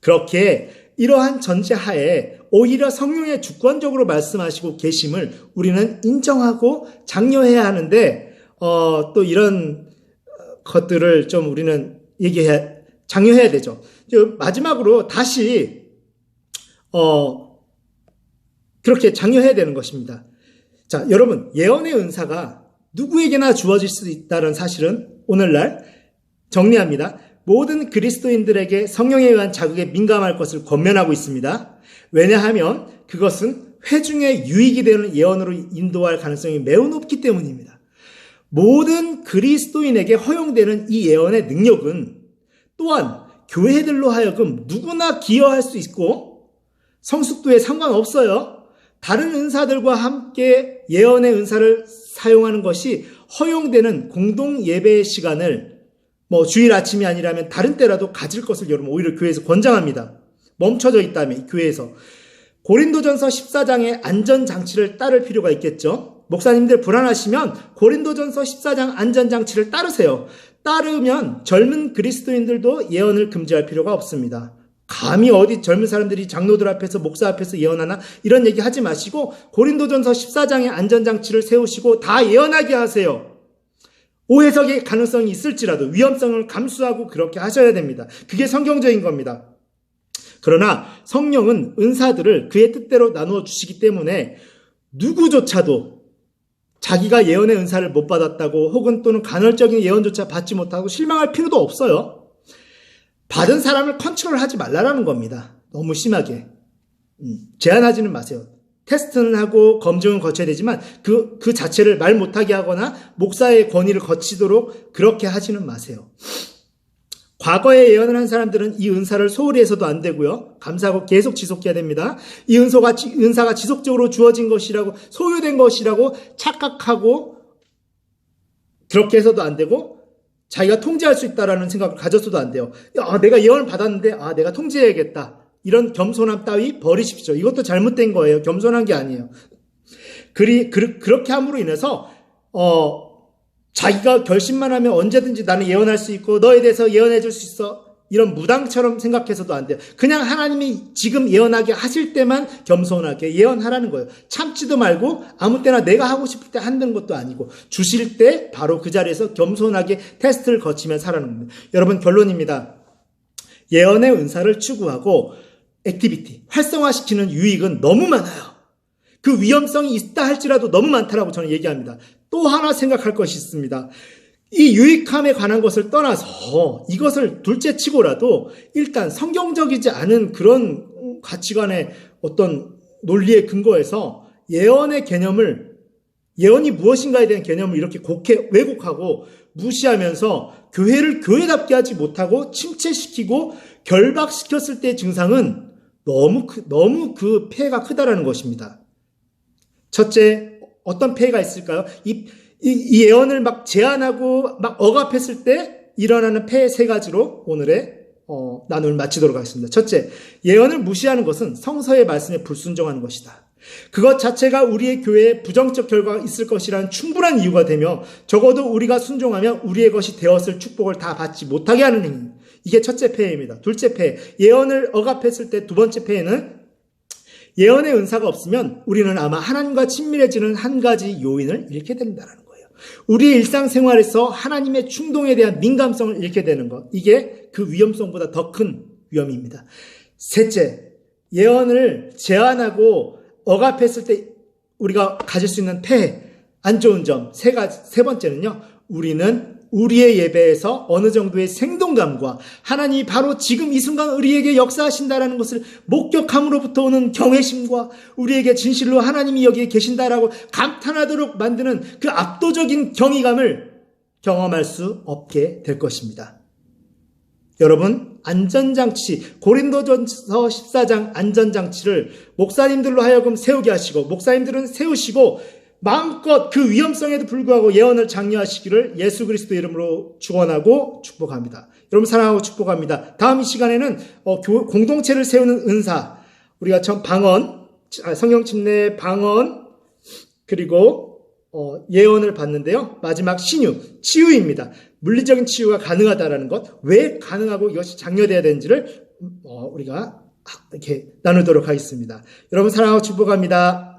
그렇게 이러한 전제하에 오히려 성령의 주권적으로 말씀하시고 계심을 우리는 인정하고 장려해야 하는데 또 이런 것들을 좀 우리는 장려해야 되죠. 마지막으로 다시 그렇게 장려해야 되는 것입니다. 자, 여러분, 예언의 은사가 누구에게나 주어질 수 있다는 사실은 오늘날 정리합니다. 모든 그리스도인들에게 성령에 의한 자극에 민감할 것을 권면하고 있습니다. 왜냐하면 그것은 회중의 유익이 되는 예언으로 인도할 가능성이 매우 높기 때문입니다. 모든 그리스도인에게 허용되는 이 예언의 능력은 또한 교회들로 하여금 누구나 기여할 수 있고 성숙도에 상관없어요. 다른 은사들과 함께 예언의 은사를 사용하는 것이 허용되는 공동 예배의 시간을 주일 아침이 아니라면 다른 때라도 가질 것을 여러분 오히려 교회에서 권장합니다. 멈춰져 있다면 교회에서. 고린도전서 14장의 안전장치를 따를 필요가 있겠죠. 목사님들 불안하시면 고린도전서 14장 안전장치를 따르세요. 따르면 젊은 그리스도인들도 예언을 금지할 필요가 없습니다. 감히 어디 젊은 사람들이 장로들 앞에서 목사 앞에서 예언하나 이런 얘기 하지 마시고 고린도전서 14장의 안전장치를 세우시고 다 예언하게 하세요. 오해석의 가능성이 있을지라도 위험성을 감수하고 그렇게 하셔야 됩니다. 그게 성경적인 겁니다. 그러나 성령은 은사들을 그의 뜻대로 나누어 주시기 때문에 누구조차도 자기가 예언의 은사를 못 받았다고 혹은 또는 간헐적인 예언조차 받지 못하고 실망할 필요도 없어요. 받은 사람을 컨트롤하지 말라라는 겁니다. 너무 심하게. 제한하지는 마세요. 테스트는 하고 검증은 거쳐야 되지만 그 자체를 말 못하게 하거나 목사의 권위를 거치도록 그렇게 하지는 마세요. 과거에 예언을 한 사람들은 이 은사를 소홀히 해서도 안 되고요. 감사하고 계속 지속해야 됩니다. 이 은사가 지속적으로 주어진 것이라고 소유된 것이라고 착각하고 그렇게 해서도 안 되고 자기가 통제할 수 있다라는 생각을 가졌어도 안 돼요. 내가 예언을 받았는데 내가 통제해야겠다. 이런 겸손함 따위 버리십시오. 이것도 잘못된 거예요. 겸손한 게 아니에요. 그렇게 함으로 인해서 자기가 결심만 하면 언제든지 나는 예언할 수 있고 너에 대해서 예언해 줄 수 있어. 이런 무당처럼 생각해서도 안 돼요. 그냥 하나님이 지금 예언하게 하실 때만 겸손하게 예언하라는 거예요. 참지도 말고 아무 때나 내가 하고 싶을 때 한다는 것도 아니고 주실 때 바로 그 자리에서 겸손하게 테스트를 거치면서 하라는 겁니다. 여러분 결론입니다. 예언의 은사를 추구하고 액티비티, 활성화시키는 유익은 너무 많아요. 그 위험성이 있다 할지라도 너무 많다라고 저는 얘기합니다. 또 하나 생각할 것이 있습니다. 이 유익함에 관한 것을 떠나서 이것을 둘째치고라도 일단 성경적이지 않은 그런 가치관의 어떤 논리의 근거에서 예언의 개념을 예언이 무엇인가에 대한 개념을 이렇게 곡해 왜곡하고 무시하면서 교회를 교회답게 하지 못하고 침체시키고 결박시켰을 때의 증상은 너무 그 폐해가 크다라는 것입니다. 첫째, 어떤 폐해가 있을까요? 이 예언을 막 제안하고 막 억압했을 때 일어나는 폐해 세 가지로 오늘의 나눔을 마치도록 하겠습니다. 첫째, 예언을 무시하는 것은 성서의 말씀에 불순종하는 것이다. 그것 자체가 우리의 교회에 부정적 결과가 있을 것이라는 충분한 이유가 되며 적어도 우리가 순종하면 우리의 것이 되었을 축복을 다 받지 못하게 하는 행위. 이게 첫째 폐해입니다. 둘째 폐해, 예언을 억압했을 때 두 번째 폐해는 예언의 은사가 없으면 우리는 아마 하나님과 친밀해지는 한 가지 요인을 잃게 된다는 거예요. 우리의 일상생활에서 하나님의 충동에 대한 민감성을 잃게 되는 것. 이게 그 위험성보다 더 큰 위험입니다. 셋째, 예언을 제한하고 억압했을 때 우리가 가질 수 있는 폐해, 안 좋은 점. 세 번째는요, 우리는 우리의 예배에서 어느 정도의 생동감과 하나님이 바로 지금 이 순간 우리에게 역사하신다라는 것을 목격함으로부터 오는 경외심과 우리에게 진실로 하나님이 여기에 계신다라고 감탄하도록 만드는 그 압도적인 경이감을 경험할 수 없게 될 것입니다. 여러분, 안전장치, 고린도전서 14장 안전장치를 목사님들로 하여금 세우게 하시고 목사님들은 세우시고 마음껏 그 위험성에도 불구하고 예언을 장려하시기를 예수 그리스도 이름으로 축원하고 축복합니다. 여러분 사랑하고 축복합니다. 다음 이 시간에는 공동체를 세우는 은사, 우리가 방언, 성령 침례, 방언, 그리고 예언을 봤는데요. 마지막 신유, 치유입니다. 물리적인 치유가 가능하다라는 것, 왜 가능하고 이것이 장려돼야 되는지를 우리가 이렇게 나누도록 하겠습니다. 여러분 사랑하고 축복합니다.